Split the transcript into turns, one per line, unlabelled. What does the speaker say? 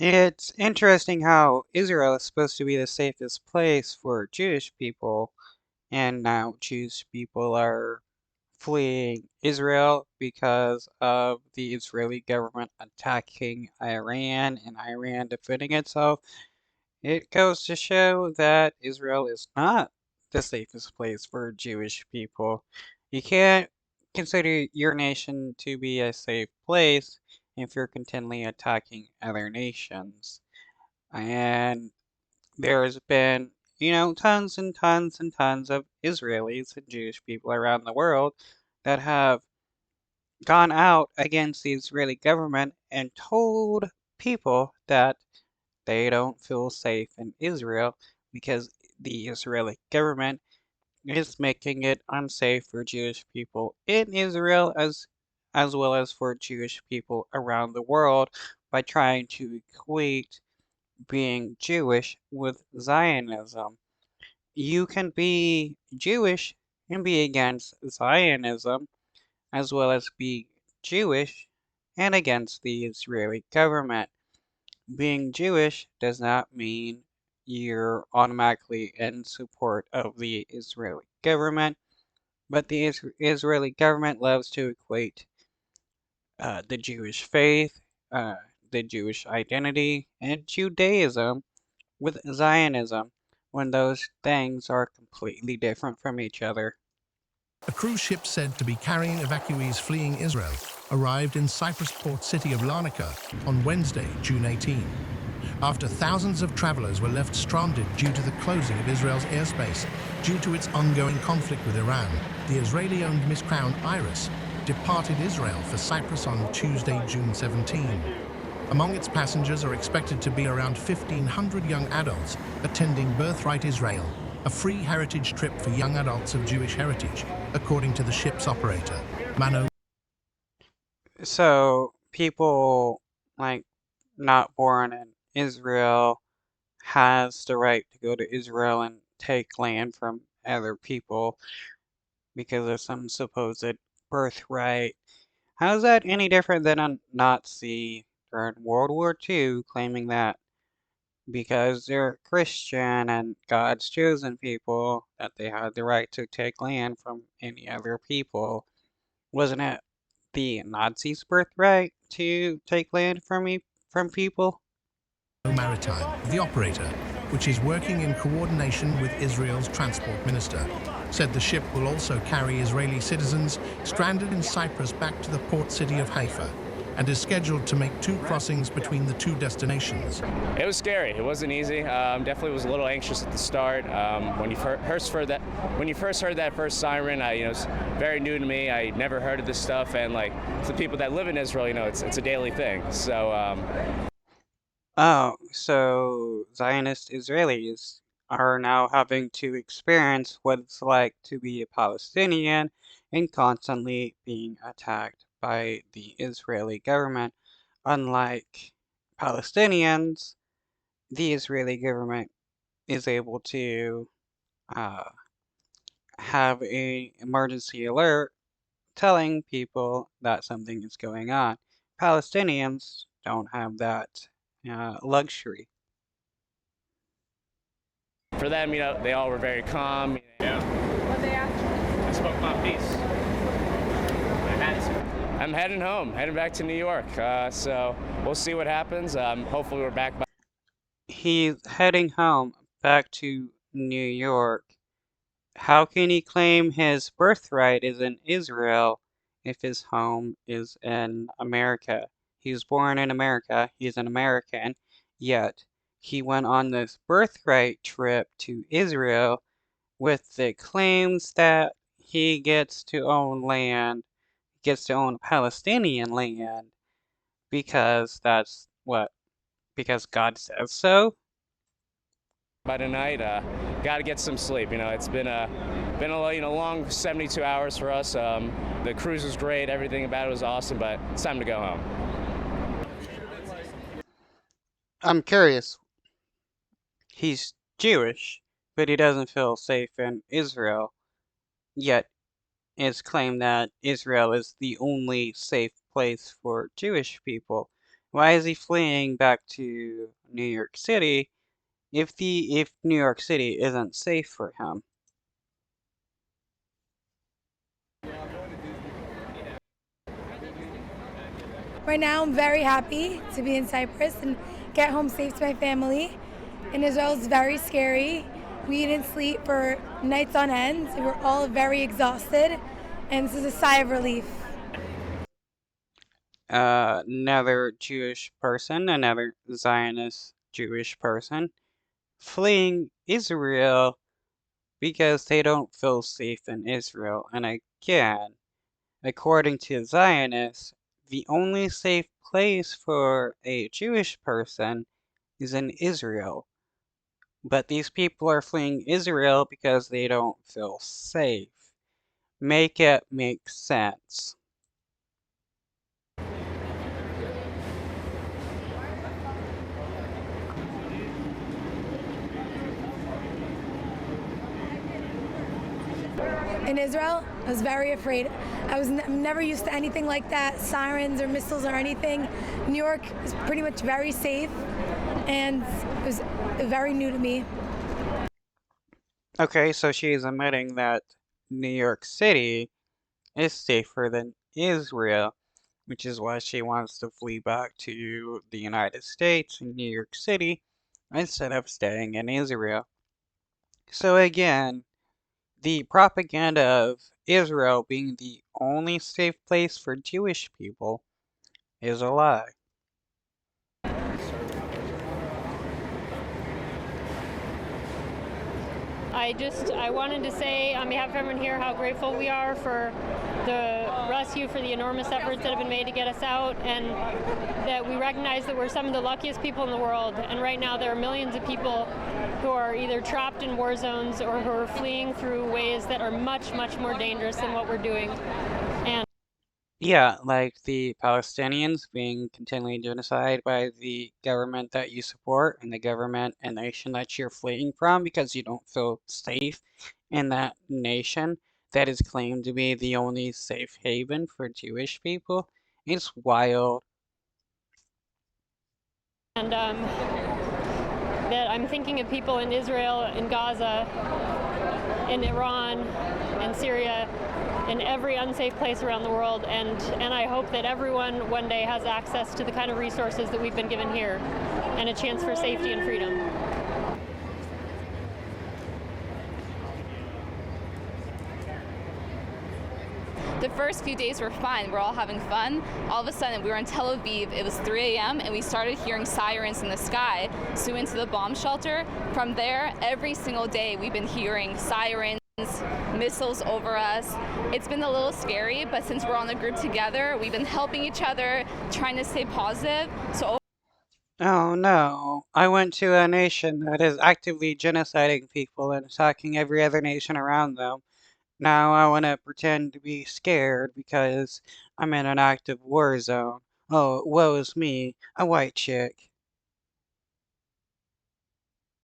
It's interesting how Israel is supposed to be the safest place for Jewish people, and now Jewish people are fleeing Israel because of the Israeli government attacking Iran and Iran defending itself. It goes to show that Israel is not the safest place for Jewish people. You can't consider your nation to be a safe place if you're continually attacking other nations. And there's been, tons and tons and tons of Israelis and Jewish people around the world that have gone out against the Israeli government and told people that they don't feel safe in Israel because the Israeli government is making it unsafe for Jewish people in Israel as well as for Jewish people around the world by trying to equate being Jewish with Zionism. You can be Jewish and be against Zionism, as well as be Jewish and against the Israeli government. Being Jewish does not mean you're automatically in support of the Israeli government, but the Israeli government loves to equate the Jewish faith, uh, the Jewish identity, and Judaism with Zionism when those things are completely different from each other.
A cruise ship said to be carrying evacuees fleeing Israel arrived in Cyprus port city of Larnaca on Wednesday, June 18, after thousands of travelers were left stranded due to the closing of Israel's airspace due to its ongoing conflict with Iran. The Israeli-owned Miss Crown Iris departed Israel for Cyprus on Tuesday, June 17. Among its passengers are expected to be around 1,500 young adults attending Birthright Israel, a free heritage trip for young adults of Jewish heritage, according to the ship's operator, Mano.
So, people like not born in Israel has the right to go to Israel and take land from other people because of some supposed birthright. How is that any different than a Nazi during World War II claiming that because they're Christian and God's chosen people that they had the right to take land from any other people? Wasn't it the Nazis' birthright to take land from people?
Maritime, the operator, which is working in coordination with Israel's transport minister, said the ship will also carry Israeli citizens stranded in Cyprus back to the port city of Haifa and is scheduled to make 2 crossings between the 2 destinations.
It was scary. It wasn't easy. Definitely was a little anxious at the start. When you first heard that first siren, it was very new to me. I never heard of this stuff, and like to the people that live in Israel, it's a daily thing. So
Oh, so Zionist Israelis are now having to experience what it's like to be a Palestinian and constantly being attacked by the Israeli government. Unlike Palestinians, the Israeli government is able to uh, have a emergency alert telling people that something is going on. Palestinians don't have that luxury.
for them, they all were very calm.
Yeah. I spoke my piece.
I'm heading home, heading back to New York. So we'll see what happens. Hopefully we're back by.
He's heading home back to New York. How can he claim his birthright is in Israel if his home is in America? He was born in America, he's an American, yet he went on this birthright trip to Israel with the claims that he gets to own land, gets to own Palestinian land, because that's what, because God says so?
By tonight, got to get some sleep. It's been a long 72 hours for us. The cruise was great. Everything about it was awesome, but it's time to go home.
I'm curious. He's Jewish, but he doesn't feel safe in Israel, yet it's claimed that Israel is the only safe place for Jewish people. Why is he fleeing back to New York City if New York City isn't safe for him?
Right now, I'm very happy to be in Cyprus and get home safe to my family. And Israel is very scary. We didn't sleep for nights on end. We were all very exhausted, and this is a sigh of relief.
Another Jewish person, another Zionist Jewish person, fleeing Israel because they don't feel safe in Israel. And again, according to Zionists, the only safe place for a Jewish person is in Israel. But these people are fleeing Israel because they don't feel safe. Make it make sense.
In Israel, I was very afraid. I'm never used to anything like that, sirens or missiles or anything. New York is pretty much very safe, and it was very new to me.
Okay, so she's admitting that New York City is safer than Israel, which is why she wants to flee back to the United States and New York City instead of staying in Israel. So again, the propaganda of Israel being the only safe place for Jewish people is a lie.
I wanted to say on behalf of everyone here how grateful we are for the rescue, for the enormous efforts that have been made to get us out, and that we recognize that we're some of the luckiest people in the world. And right now there are millions of people who are either trapped in war zones or who are fleeing through ways that are much, much more dangerous than what we're doing. And
Yeah, like the Palestinians being continually genocided by the government that you support and the government and nation that you're fleeing from because you don't feel safe in that nation that is claimed to be the only safe haven for Jewish people. It's wild.
that I'm thinking of people in Israel, in Gaza, in Iran, in Syria, in every unsafe place around the world, and I hope that everyone one day has access to the kind of resources that we've been given here and a chance for safety and freedom.
The first few days were fine. We're all having fun. All of a sudden, we were in Tel Aviv. It was 3 a.m. and we started hearing sirens in the sky. So we went to the bomb shelter. From there, every single day, we've been hearing sirens, missiles over us. It's been a little scary, but since we're on the group together, we've been helping each other, trying to stay positive. So
Oh no, I went to a nation that is actively genociding people and attacking every other nation around them. Now I want to pretend to be scared because I'm in an active war zone. Oh, woe is me, a white chick.